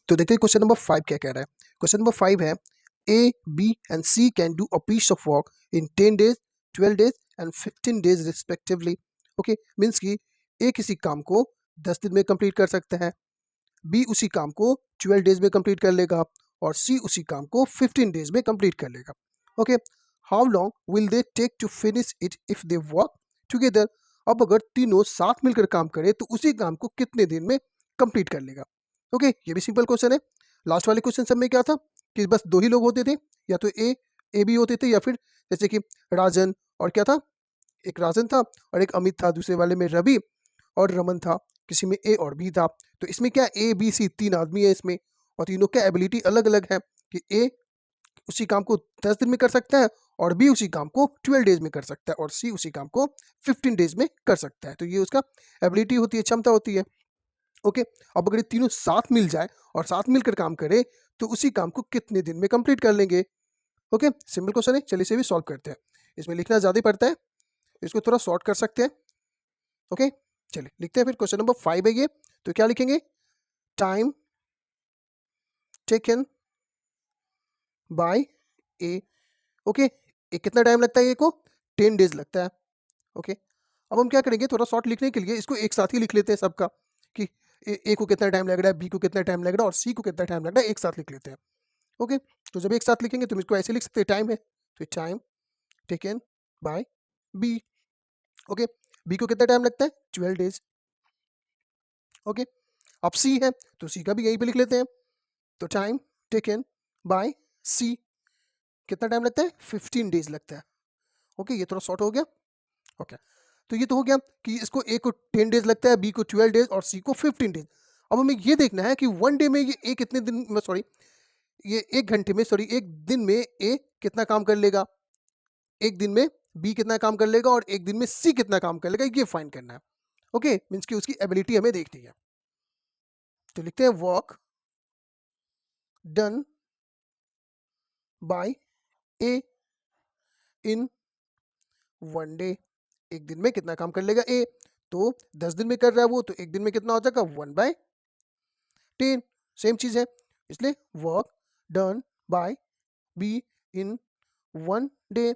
तो देखते हैं क्वेश्चन नंबर 5 क्या कह रहा है। क्वेश्चन नंबर 5 है A, B and C can do a piece of work in 10 days, 12 days and 15 days respectively. Okay, means कि ए किसी काम को 10 दिन में कंप्लीट कर सकता है, बी उसी काम को 12 डेज में कंप्लीट कर लेगा और सी उसी काम को 15 डेज में कंप्लीट कर लेगा। Okay, how long will they take to finish it if they work together. अब अगर तीनों साथ मिलकर काम करें तो उसी काम को कितने दिन में कंप्लीट कर लेगा। ओके, ये भी सिंपल क्वेश्चन है। लास्ट वाले क्वेश्चन सब में क्या था कि बस दो ही लोग होते थे, या तो ए बी होते थे, या फिर जैसे कि राजन और क्या था, एक राजन था और एक अमित था, दूसरे वाले में रवि और रमन था, किसी में ए और बी था। तो इसमें क्या ए बी सी तीन आदमी है इसमें, और तीनों का एबिलिटी अलग अलग है कि ए उसी काम को 10 दिन में कर सकता है और बी उसी काम को 12 डेज में कर सकता है और सी उसी काम को 15 डेज में कर सकता है। तो ये उसका एबिलिटी होती है, क्षमता होती है। ओके, अब अगर ये तीनों साथ मिल जाए और साथ मिलकर काम करे तो उसी काम को कितने दिन में कंप्लीट कर लेंगे। ओके, सिंपल क्वेश्चन है, चलिए इसे भी सॉल्व करते हैं। इसमें लिखना ज़्यादा ही पड़ता है, इसको थोड़ा शॉर्ट कर सकते हैं। ओके, चलिए लिखते हैं फिर। क्वेश्चन नंबर 5 है ये, तो क्या लिखेंगे, time taken by A. Okay, कितना टाइम लगता है ए को, 10 डेज लगता है। ओके, अब हम क्या करेंगे, थोड़ा शॉर्ट लिखने के लिए इसको एक साथ ही लिख लेते हैं सबका, कि ए को कितना टाइम लग रहा है, बी को कितना टाइम लग रहा है और सी को कितना टाइम लग रहा है, एक साथ लिख लेते हैं। ओके, तो जब एक साथ लिखेंगे तो हम इसको ऐसे लिख सकते हैं, टाइम है तो time taken by B. Okay, B को कितना टाइम लगता है, 12 डेज। ओके, अब सी है तो सी का भी यहीं पे लिख लेते हैं, तो टाइम टेकन बाय सी कितना टाइम लगता है, 15 डेज लगता है। ओके, ये थोड़ा शॉर्ट हो गया। ओके, तो ये तो हो गया कि इसको ए को 10 डेज लगता है, बी को 12 डेज और सी को 15 डेज। अब हमें ये देखना है कि वन डे में ये ए कितने दिन में, सॉरी ये एक घंटे में, सॉरी एक दिन में ए कितना काम कर लेगा, एक दिन में बी कितना काम कर लेगा और एक दिन में सी कितना काम कर लेगा, ये फाइंड करना है। ओके, मीन्स कि उसकी एबिलिटी हमें देखनी है। तो लिखते हैं work done by A in one day. एक दिन में कितना काम कर लेगा ए, तो 10 दिन में कर रहा है वो, तो एक दिन में कितना हो जाएगा, 1/10। सेम चीज है, इसलिए work done by B in one day.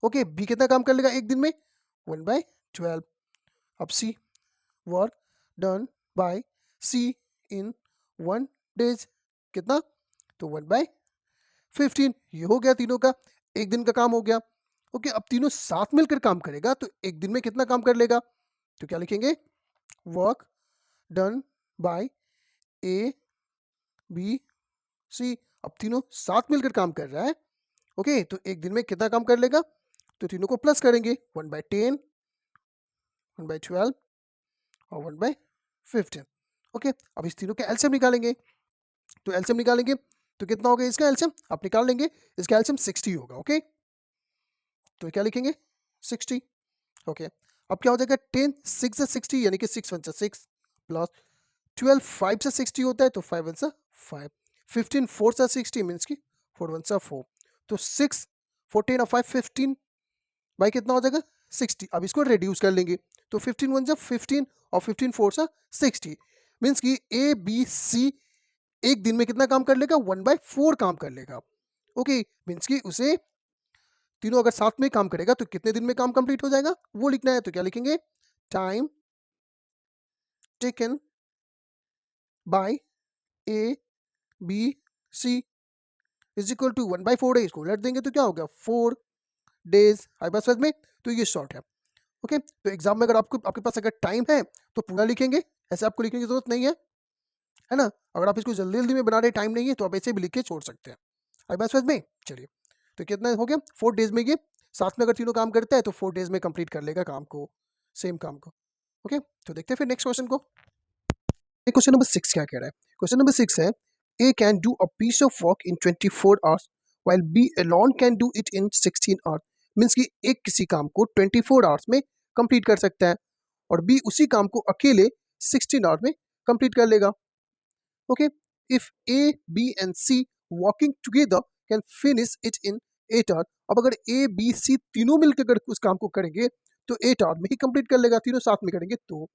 Okay, B कितना काम कर लेगा एक दिन में, 1/12। अब C, work done by C in one days, कितना, तो 1/15। ये हो गया तीनों का, एक दिन का काम हो गया। ओके, अब तीनों साथ मिलकर काम करेगा तो एक दिन में कितना काम कर लेगा, तो क्या लिखेंगे, work done by A B C. अब तीनों साथ मिलकर काम कर रहा है। ओके, तो एक दिन में कितना काम कर लेगा, तो तीनों को प्लस करेंगे, 1/10, 1/12 और 1/15। ओके, अब इस तीनों का एलसीएम निकालेंगे, तो एलसीएम निकालेंगे तो कितना होगा इसका एलसीएम, आप निकाल लेंगे, इसका एलसीएम 60 होगा। ओके, तो क्या लिखेंगे, 60। ओके, अब क्या हो जाएगा, 10 6 से 60 यानी कि 6 1 से 6 प्लस 12 5 से 60 होता है तो 5 1 से 5, 15 4 से 60 मीन्स की 4 1 से 4, तो 6 14 और 5 15 बाई कितना हो जाएगा, 60। अब इसको रिड्यूस कर लेंगे तो 15 1 से 15 और 15 4 से 60 मीन्स की ए बी सी एक दिन में कितना काम कर लेगा, 1/4 काम कर लेगा। ओके, मीन्स की उसे तीनों अगर साथ में काम करेगा तो कितने दिन में काम कंप्लीट हो जाएगा वो लिखना है। तो क्या लिखेंगे, time taken by A B C is equal to 1/4 है, इसको उलट देंगे तो क्या हो गया, 4 डेज। आई बस में तो ये शॉर्ट है। ओके, तो एग्जाम में अगर आपके पास अगर टाइम है तो पूरा लिखेंगे, ऐसे आपको लिखने की जरूरत नहीं है ना। अगर आप इसको जल्दी जल्दी में बना रहे, टाइम नहीं है, तो आप ऐसे भी लिख के छोड़ सकते हैं। आई बस में चलिए, तो कितना हो गया, 4 डेज में ये साथ में अगर तीनों काम करता है तो 4 डेज में कंप्लीट कर लेगा काम को, सेम काम को। ओके, तो देखते हैं फिर नेक्स्ट क्वेश्चन को। क्वेश्चन नंबर 6 क्या कह रहा है, क्वेश्चन नंबर 6 है A can do a piece of work in 24 hours while B alone can do it in 16 hours. Means कि एक किसी काम को 24 आवर्स में कंप्लीट कर सकता है और बी उसी काम को अकेले 16 आवर्स में कंप्लीट कर लेगा। Okay, if A B and C working together can finish it in 8 hours. अब अगर ए बी सी तीनों मिलकर अगर उस काम को करेंगे तो 8 आवर्स में ही कंप्लीट कर लेगा, तीनों साथ में करेंगे तो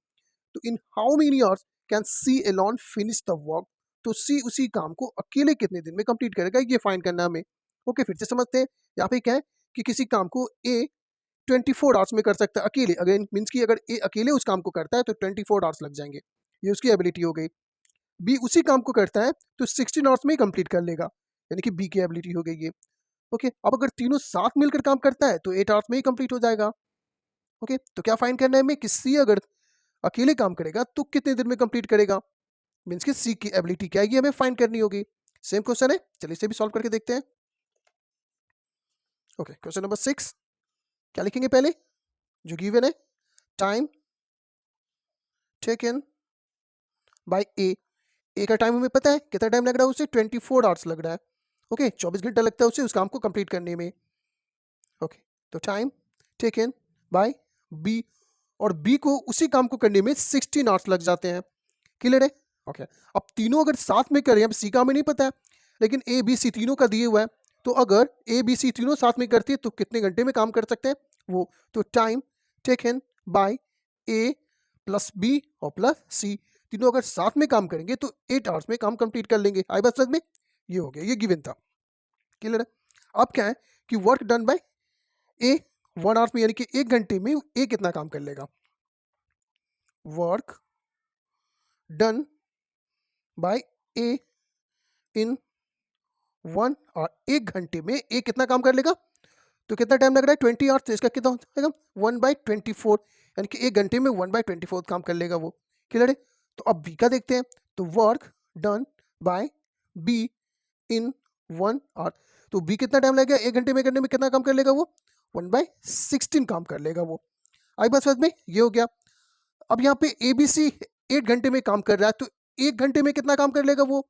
in how many hours can C alone finish the work तो सी उसी काम को अकेले कितने दिन में कंप्लीट करेगा, ये फाइंड करना है हमें। ओके, फिर से समझते हैं। यहाँ पे क्या है कि किसी काम को ए 24 आवर्स में कर सकता है अकेले, अगर मीन्स कि अगर ए अकेले उस काम को करता है तो 24 आवर्स लग जाएंगे, ये उसकी एबिलिटी हो गई। बी उसी काम को करता है तो 16 आवर्स में ही कंप्लीट कर लेगा, यानी कि बी की एबिलिटी हो गई ये। ओके, अब अगर तीनों साथ मिलकर काम करता है तो 8 आवर्स में ही कंप्लीट हो जाएगा। ओके, तो क्या फाइंड करना है हमें कि सी अगर अकेले काम करेगा तो कितने दिन में कंप्लीट करेगा, मीन्स कि सी की एबिलिटी क्या है ये हमें फाइंड करनी होगी। सेम क्वेश्चन है, चलिए इसे भी सॉल्व करके देखते हैं। ओके, क्वेश्चन नंबर 6, क्या लिखेंगे पहले, जो गिवन है, टाइम टेकन बाय ए का टाइम हमें पता है कितना टाइम लग रहा है उसे, 24 आवर्स लग रहा है। ओके, 24 घंटा लगता है उसे उस काम को कंप्लीट करने में। ओके, तो टाइम टेकन बाय बी, और बी को उसी काम को करने में 16 आवर्स लग जाते हैं। क्लियर है? ओके, अब तीनों अगर साथ में करें, अब सी का हमें नहीं पता है, लेकिन ए बी सी तीनों का दिए हुआ है, तो अगर ए बी सी तीनों साथ में करती है तो कितने घंटे में काम कर सकते हैं वो, तो time taken by A plus B और प्लस सी, तीनों अगर साथ में काम करेंगे तो 8 आवर्स में काम कंप्लीट कर लेंगे। आई बात समझ में? ये हो गया, ये गिवन था। क्लियर है? अब क्या है कि work done by A 1 hours में, यानी कि 1 घंटे में ए कितना काम कर लेगा, वर्क डन बाय ए इन 1 और 1 घंटे में ए कितना काम कर लेगा, तो कितना टाइम लग रहा है 20 आवर्स, तो इसका कितना हो जाएगा 1/24, यानी कि 1 घंटे में 1/24 काम कर लेगा वो। क्लियर है? तो अब बी का देखते हैं, तो work done by B in 1 hour, तो बी कितना टाइम लगेगा 1 घंटे में करने में, कितना काम कर लेगा वो, 1/16 काम कर लेगा वो। आई बात समझ में? ये हो गया। अब यहाँ पे ए बी सी 8 घंटे में काम कर रहा है, तो 1 घंटे में कितना काम कर लेगा वो,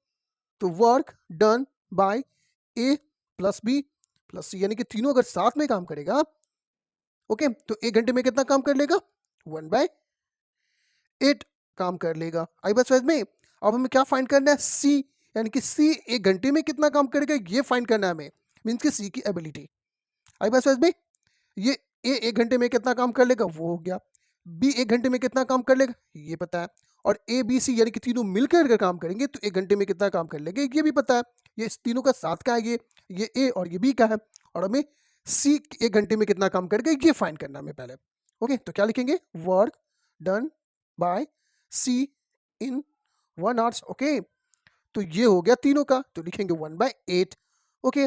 तो work done by A plus B plus C, यानी कि तीनों अगर साथ में काम करेगा, ओके, तो 1 घंटे में कितना काम कर लेगा, 1/8 काम कर लेगा। आई बात समझ में? अब हमें क्या फाइंड करना है, सी, यानी कि सी 1 घंटे में कितना काम करेगा ये फाइंड करना है हमें, मीन्स कि सी की एबिलिटी। आई बात समझ में? ये ए 1 घंटे में कितना काम कर लेगा वो हो गया, बी 1 घंटे में कितना काम कर लेगा ये पता है, और ए बी सी यानी कि तीनों मिलकर अगर काम करेंगे तो 1 घंटे में कितना काम कर लेंगे ये भी पता है। ये इस तीनों का साथ का है, ये ए और ये बी का है, और हमें सी 1 घंटे में कितना काम करेगा ये फाइंड करना है हमें पहले। ओके, तो क्या लिखेंगे, work done by C in 1 hours. Okay, तो ये हो गया तीनों का, तो लिखेंगे 1/8। ओके,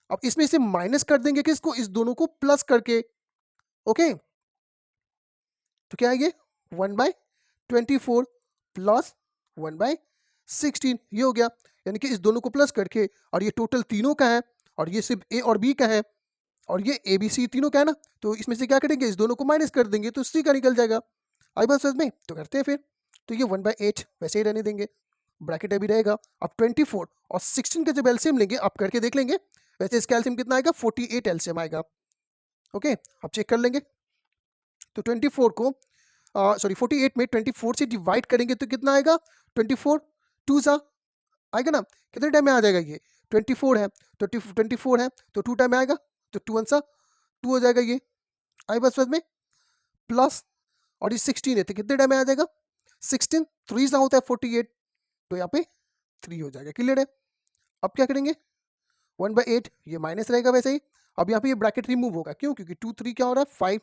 अब इसमें से माइनस कर देंगे किसको, इस दोनों को प्लस करके। ओके, तो क्या है ये 1/24 प्लस 1/16, ये हो गया, यानी कि इस दोनों को प्लस करके, और ये टोटल तीनों का है, और ये सिर्फ ए और बी का है, और ये ए बी सी तीनों का है ना, तो इसमें से क्या करेंगे, इस दोनों को माइनस कर देंगे तो सी का निकल जाएगा। आई बात समझ में? तो करते हैं फिर, तो ये 1/8 वैसे ही रहने देंगे, ब्रैकेट अभी रहेगा। अब 24 और 16 का जब एलसीएम लेंगे, आप करके देख लेंगे, वैसे इसका एलसीएम कितना आएगा, 48 एलसीएम आएगा। ओके, अब चेक कर लेंगे, तो 24 को 48 में 24 से डिवाइड करेंगे तो कितना आएगा, 24 2 सा आएगा ना, कितने टाइम में आ जाएगा ये, 24 है तो 24 है तो 2 टाइम में आएगा, तो 2 1 सा 2 हो जाएगा ये। आई बस में प्लस, और ये 16 है तो कितने टाइम में आ जाएगा, 16 3 सा होता है 48, तो यहाँ पे 3 हो जाएगा। क्लियर है? अब क्या करेंगे, 1/8 ये माइनस रहेगा वैसे ही। अब यहाँ पे ये ब्रैकेट रिमूव होगा, क्यों, क्योंकि 2 3 क्या हो रहा है 5,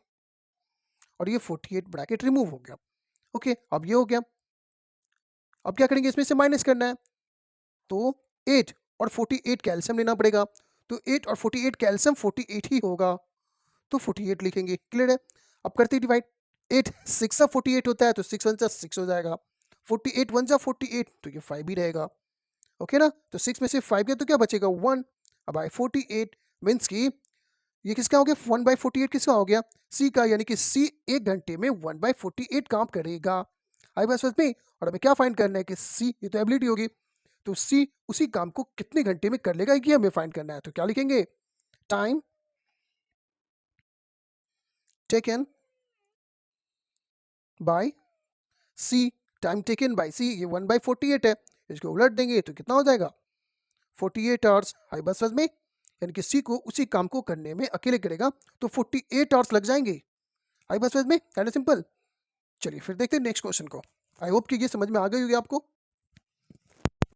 और ये 48 ब्रैकेट रिमूव हो गया। ओके, अब ये हो गया। अब क्या करेंगे, इसमें से माइनस करना है, तो 8 और 48 कैल्शियम लेना पड़ेगा, तो 8 और 48 कैल्शियम 48 ही होगा, तो 48 लिखेंगे। क्लियर है? अब करते हैं डिवाइड, 8 6 सा 48 होता है, तो 6 1 सा 6 हो जाएगा, 48 1 सा 48, तो ये 5 ही रहेगा। ओके ना, तो 6 में से 5 गया तो क्या बचेगा 1, अब आए 48, मीन्स की ये किसका हो गया, 1/48 किसका हो गया, सी का, यानी कि सी 1 घंटे में 1/48 काम करेगा। आई बात समझ में? और हमें क्या फाइंड करना है कि सी, ये तो एबिलिटी होगी, तो सी उसी काम को कितने घंटे में कर लेगा ये हमें फाइंड करना है। तो क्या लिखेंगे, time taken by C, time taken by C, ये 1/48 है, इसको उलट देंगे तो कितना हो जाएगा 48 आवर्स। आई बात समझ में? यानी कि सी को उसी काम को करने में अकेले करेगा तो 48 आवर्स लग जाएंगे। आई बात समझ में? सिंपल। चलिए फिर देखते हैं नेक्स्ट क्वेश्चन को। आई होप कि ये समझ में आ गई होगी आपको।